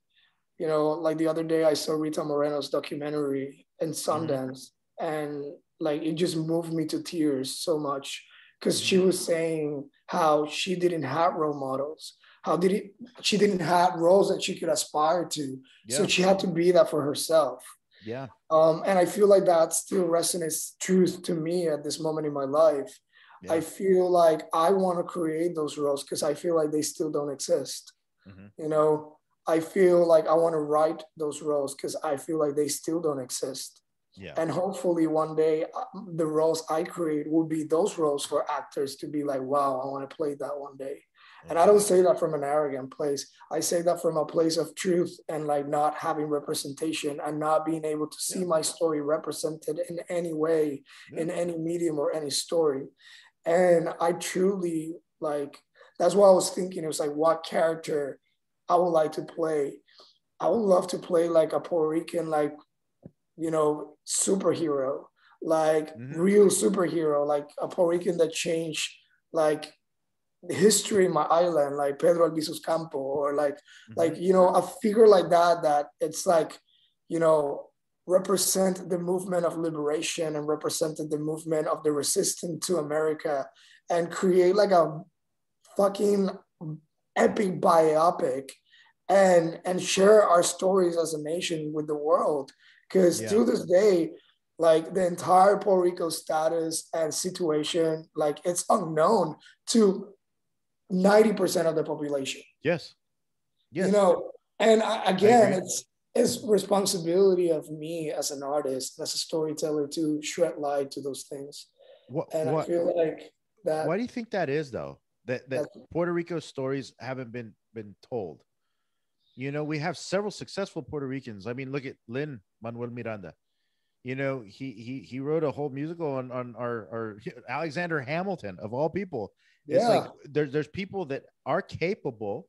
you know, like the other day I saw Rita Moreno's documentary in Mm-hmm. Sundance, and like it just moved me to tears so much because Mm-hmm. she was saying how she didn't have role models, how did it, she didn't have roles that she could aspire to, so Yeah. she had to be that for herself. Yeah. And I feel like that still resonates truth to me at this moment in my life. I Yeah. feel like I want to create those roles because I feel like they still don't exist. Mm-hmm. You know, I feel like I want to write those roles because I feel like they still don't exist. Yeah. And hopefully one day the roles I create will be those roles for actors to be like, wow, I want to play that one day. Oh And I don't yeah. say that from an arrogant place. I say that from a place of truth and like not having representation and not being able to see Yeah. my story represented in any way, Yeah. in any medium or any story. And I truly like, that's what I was thinking. It was like, what character I would like to play. I would love to play like a Puerto Rican, like, you know, superhero, like Mm-hmm. real superhero, like a Puerto Rican that changed like the history in my island, like Pedro Albizus Campo, or Mm-hmm. you know, a figure like that, that it's like, you know, represent the movement of liberation and represented the movement of the resistance to America and create like a fucking epic biopic and share our stories as a nation with the world. Because Yeah. to this day, like the entire Puerto Rico status and situation, like it's unknown to 90% of the population, Yes. you Yes. know. And I again, agree. it's responsibility of me as an artist, as a storyteller, to shed light to those things. What And I what feel like that why do you think that is, though? That that Puerto Rico stories haven't been told. You know, we have several successful Puerto Ricans. I mean, look at Lin Manuel Miranda. You know, he wrote a whole musical on our Alexander Hamilton, of all people. It's like yeah. there's people that are capable,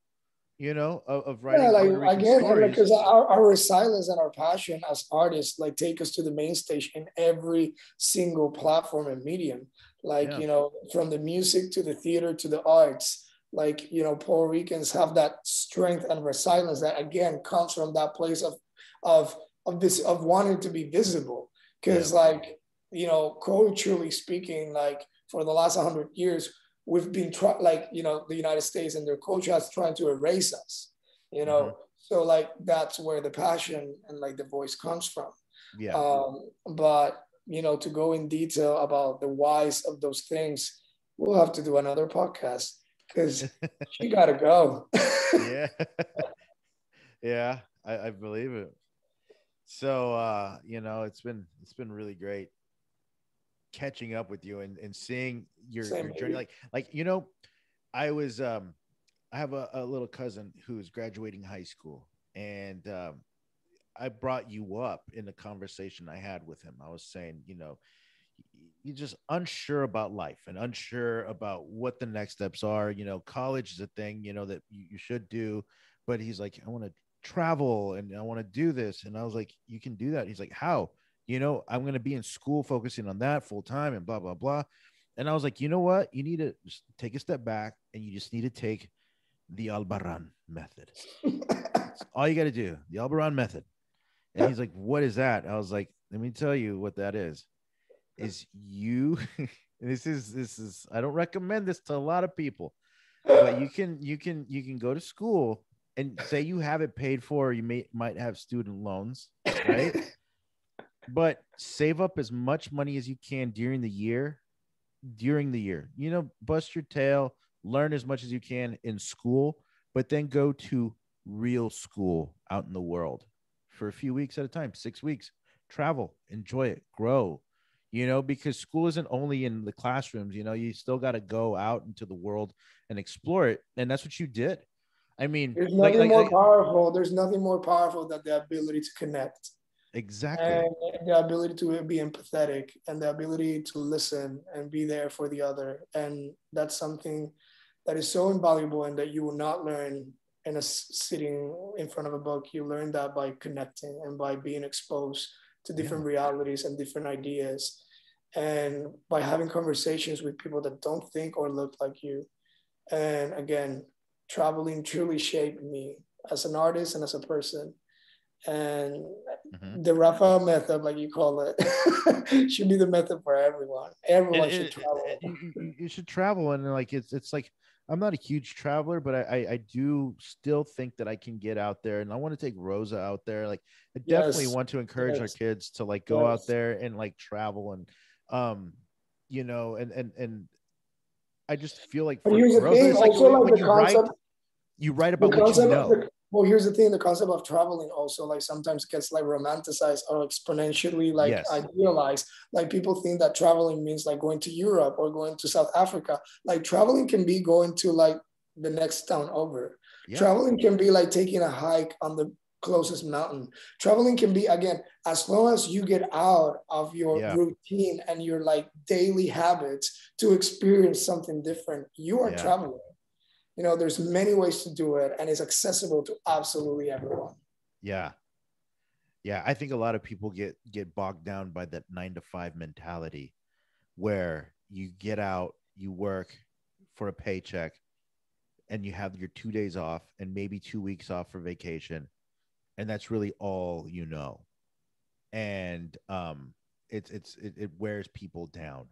you know, of Yeah, writing like Puerto Rican again, and stories. because our resilience and our passion as artists, like take us to the main stage in every single platform and medium. Like, Yeah. you know, from the music to the theater to the arts. Like, you know, Puerto Ricans have that strength and resilience that again comes from that place of of wanting to be visible. Yeah. Because like, you know, culturally speaking, like for the last 100 years, we've been like, you know, the United States and their culture has trying to erase us, you Hmm. know. So like that's where the passion and like the voice comes from. Yeah. But to go in detail about the whys of those things, we'll have to do another podcast because she got to go. Yeah. Yeah, I believe it. So it's been really great catching up with you and seeing your Same journey. here. I was I have a little cousin who's graduating high school, and I brought you up in the conversation I had with him. I was saying, you're just unsure about life and unsure about what the next steps are. College is a thing, that you should do. But he's like, I want to travel and I want to do this. And I was like, you can do that. He's like, how? I'm going to be in school focusing on that full time and blah, blah, blah. And I was like, you know what? You need to just take a step back and you just need to take the Albarran method. That's all you got to do, the Albarran method. And he's like, what is that? I was like, let me tell you what that is you this is I don't recommend this to a lot of people, but you can go to school and say you have it paid for, might have student loans, right? But save up as much money as you can during the year, bust your tail, learn as much as you can in school, but then go to real school out in the world for a few weeks at a time, 6 weeks, travel, enjoy it, grow, because school isn't only in the classrooms, you still got to go out into the world and explore it. And that's what you did. I mean, There's like, nothing like, more like powerful. There's nothing more powerful than the ability to connect exactly. and the ability to be empathetic and the ability to listen and be there for the other. And that's something that is so invaluable and that you will not learn in a sitting in front of a book. You learn that by connecting and by being exposed to Yeah. different realities and different ideas, and by having conversations with people that don't think or look like you. And again, traveling truly shaped me as an artist and as a person. And Mhm. the Rafael method, like you call it, should be the method for everyone. it, Everyone should it, travel. you should travel, and like it's like I'm not a huge traveler, but I do still think that I can get out there, and I want to take Rosa out there. Like I definitely Yes, want to encourage our yes, kids to like go out yes. there and like travel and um and I just feel like But for here's the Rosa, thing, it's like also like when you write the about what you concept, know. well, here's the thing, the concept of traveling also like sometimes gets like romanticized or exponentially like Yes. idealized. Like people think that traveling means like going to Europe or going to South Africa. Like traveling can be going to like the next town over. Yeah. Traveling can be like taking a hike on the closest mountain. Traveling can be, again, as long as you get out of your Yeah. routine and your like daily habits to experience something different, you are Yeah. traveling. There's many ways to do it, and it's accessible to absolutely everyone. Yeah. Yeah. I think a lot of people get bogged down by that 9 to 5 mentality where you get out, you work for a paycheck, and you have your 2 days off and maybe 2 weeks off for vacation. And that's really all you know. And it wears people down,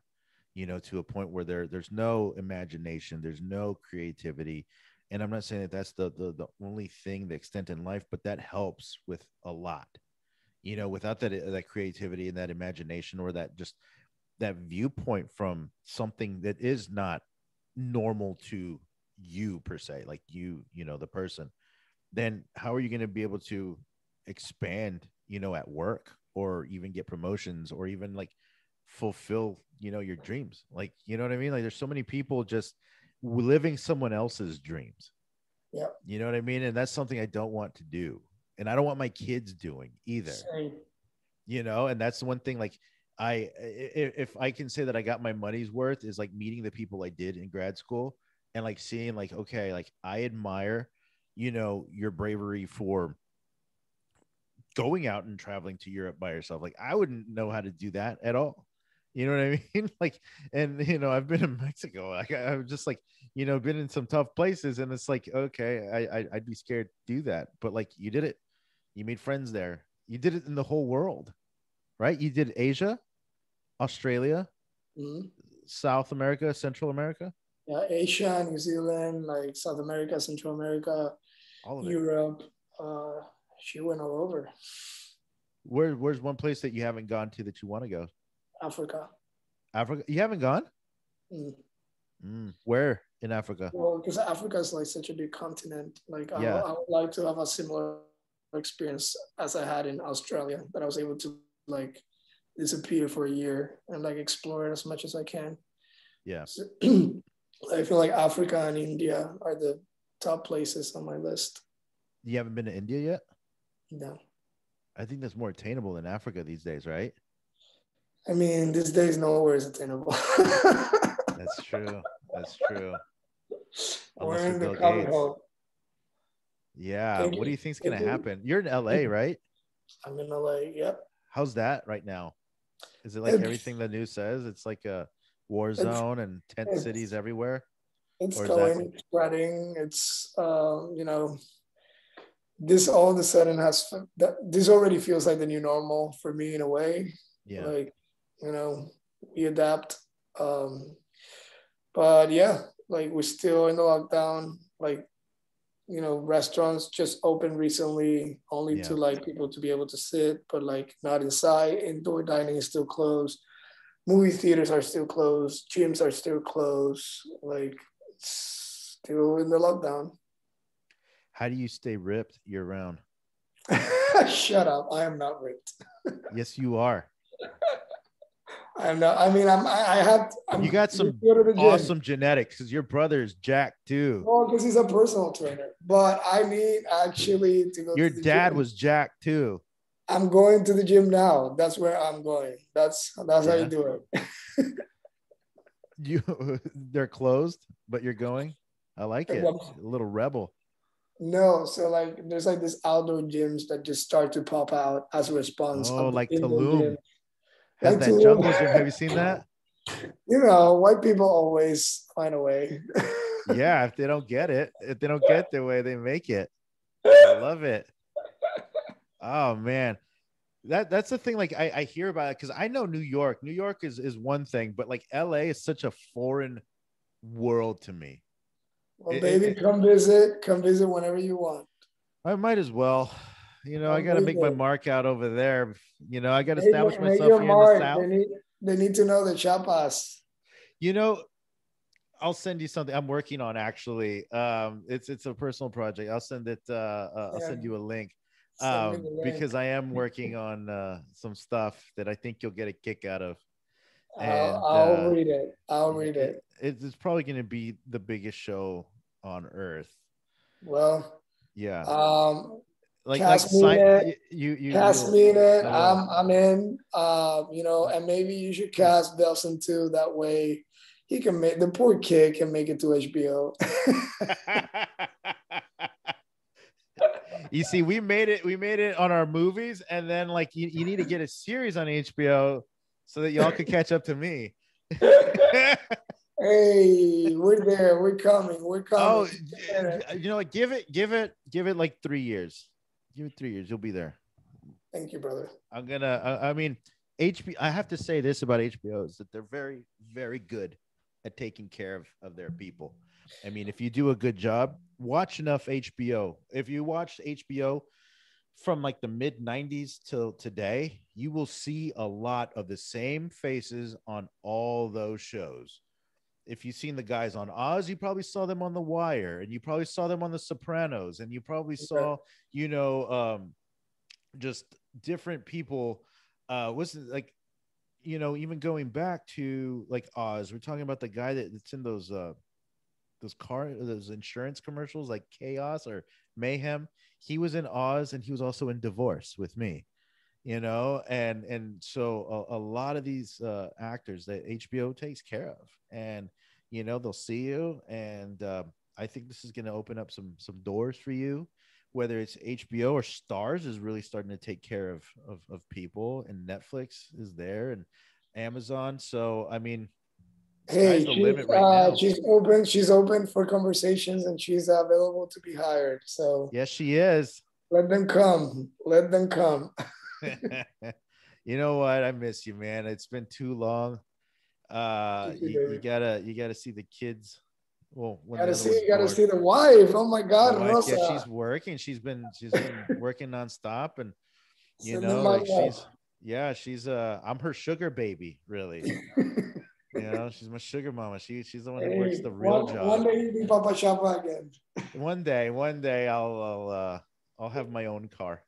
to a point where there's no imagination, there's no creativity. And I'm not saying that that's the only thing, the extent in life, but that helps with a lot. Without that creativity and that imagination, or that just that viewpoint from something that is not normal to you per se, like the person, then how are you going to be able to expand, at work, or even get promotions, or even like fulfill, your dreams? Like, you know what I mean? Like there's so many people just living someone else's dreams. Yeah. You know what I mean? And that's something I don't want to do. And I don't want my kids doing either. Same. And that's the one thing, like if I can say that I got my money's worth, is like meeting the people I did in grad school, and like seeing like, okay, like I admire, your bravery for going out and traveling to Europe by yourself. Like I wouldn't know how to do that at all. You know what I mean? Like, and I've been in Mexico. Like I've just like, been in some tough places, and it's like, okay, I'd be scared to do that. But like you did it. You made friends there. You did it in the whole world, right? You did Asia, Australia, Mhm. South America, Central America, Yeah, Asia, New Zealand, like South America, Central America, all of it. Europe. She went all over. Where's one place that you haven't gone to that you want to go? Africa. Africa? You haven't gone? Mm. Where in Africa? Well, because Africa is like such a big continent. Like Yeah. I would like to have a similar experience as I had in Australia, that I was able to like disappear for a year and like explore it as much as I can. Yeah. So, I feel like Africa and India are the top places on my list. You haven't been to India yet? No. I think that's more attainable than Africa these days, right? I mean, these days nowhere is attainable. That's true. That's true. Unless We're you're in the Bill common Gates. hole. Yeah. Thank What do you. you think's gonna happen? You're in LA, right? I'm in LA. Yep. How's that right now? Is it like It's everything the news says? It's like a war it's zone and tent cities it's everywhere? it's Or is that going, it's spreading. It's you know, this all of a sudden has this already feels like the new normal for me in a way. yeah. Like, you know, we adapt. Um, but yeah, like we're still in the lockdown. Like, you know, restaurants just opened recently, only to Yeah. like people to be able to sit, but like not inside. Indoor dining is still closed. Movie theaters are still closed. Gyms are still closed. Like, it's still in the lockdown. How do you stay ripped year round? Shut up! I am not ripped. Yes, you are. I'm not. I mean, I have. You I'm got some go to the gym. awesome genetics because your brother is jacked too. Well, because he's a personal trainer. But I need actually to go Your to the dad gym. was jacked too. I'm going to the gym now. That's where I'm going. That's how you Yeah. do it. You they're closed, but you're going. I like it. A little rebel. No, so like there's like this outdoor gyms that just start to pop out as a response Oh, of the like indoor gym. Tulum has Like that to, jungle gym. Have you seen that? you know, white people always find a way. Yeah, if they don't get their way, they make it. I love it. Oh man. That's the thing. Like I hear about it because I know New York. New York is one thing, but like LA is such a foreign world to me. Well, baby, come visit. Come visit whenever you want. I might as well. I Come got to make my visit. mark out over there. I got to establish Make myself your here in the mark. South. They need to know the chapas. You know, I'll send you something I'm working on actually. It's a personal project. I'll send it. I'll send you a link. Send me the link. Because I am working on some stuff that I think you'll get a kick out of. And I'll read it. I'll read it. It's probably going to be the biggest show on earth. Well, yeah. Cast me in it. You cast me in it. will. I'm in. And maybe you should cast Belson too. That way, he can make the poor kid can make it to HBO. You see, we made it on our movies, and then like you need to get a series on HBO so that y'all could catch up to me. Hey, we're there. We're coming. We're coming. Oh, give it like 3 years. Give it 3 years. You'll be there. Thank you, brother. I mean, HBO. I have to say this about HBO is that they're very, very good at taking care of their people. I mean, if you do a good job, watch enough HBO. If you watch HBO from like the mid 90s till today, you will see a lot of the same faces on all those shows. If you've seen the guys on Oz, you probably saw them on The Wire, and you probably saw them on The Sopranos, and you probably saw, just different people. Wasn't like, even going back to like Oz, we're talking about the guy that's in those insurance commercials like Chaos or Mayhem. He was in Oz, and he was also in Divorce with me. And so a lot of these actors that HBO takes care of, and they'll see you, and I think this is going to open up some doors for you, whether it's HBO or Stars is really starting to take care of people, and Netflix is there, and Amazon. So I mean, hey, sky's the limit right now. she's open for conversations, and she's available to be hired. So yes, she is. Let them come. You know what? I miss you, man. It's been too long. You gotta see the kids. Well, you gotta see the wife. Oh my God, Rosa. Yeah, she's working. She's been working nonstop, and Send them my love. Yeah, I'm her sugar baby, really. You know, she's my sugar mama. She's the one who works Hey, the real one job. day you'll be Papa Chapa again. One day I'll have my own car.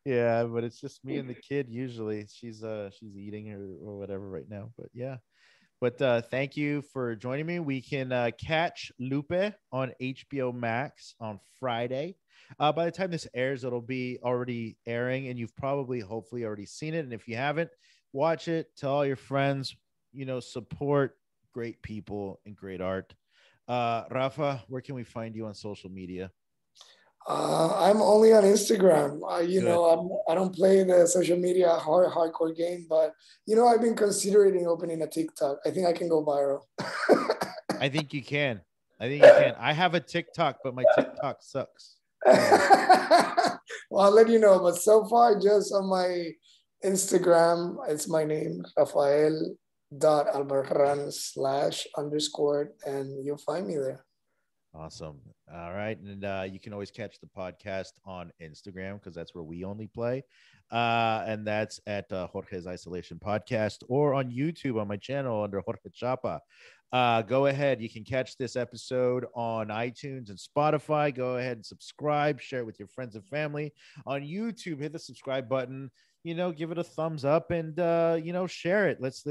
Yeah, but it's just me and the kid usually. She's eating or whatever right now. But yeah. But thank you for joining me. We can catch Lupe on HBO Max on Friday. By the time this airs, it'll be already airing, and you've probably, hopefully, already seen it. And if you haven't, watch it. Tell all your friends. You know, support great people and great art. Rafa, where can we find you on social media? I'm only on Instagram. Good. I don't play the social media hardcore game, but I've been considering opening a TikTok. I think I can go viral. I think you can. I think you can. I have a TikTok, but my TikTok sucks. So Well, I'll let you know. But so far, just on my Instagram, it's my name, Rafael Albarran /_ and you'll find me there. awesome. All right. And you can always catch the podcast on Instagram because that's where we only play. And that's at Jorge's Isolation Podcast or on YouTube on my channel under Jorge Chapa. Go ahead. You can catch this episode on iTunes and Spotify. Go ahead and subscribe, share it with your friends and family. On YouTube, hit the subscribe button. You know, give it a thumbs up and share it. Let's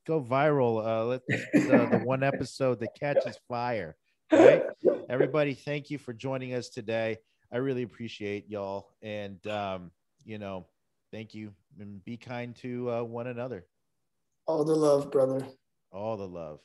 go viral. Let this be the one episode that catches fire. Right? Everybody, thank you for joining us today. I really appreciate y'all. And, thank you and be kind to one another. All the love, brother. All the love.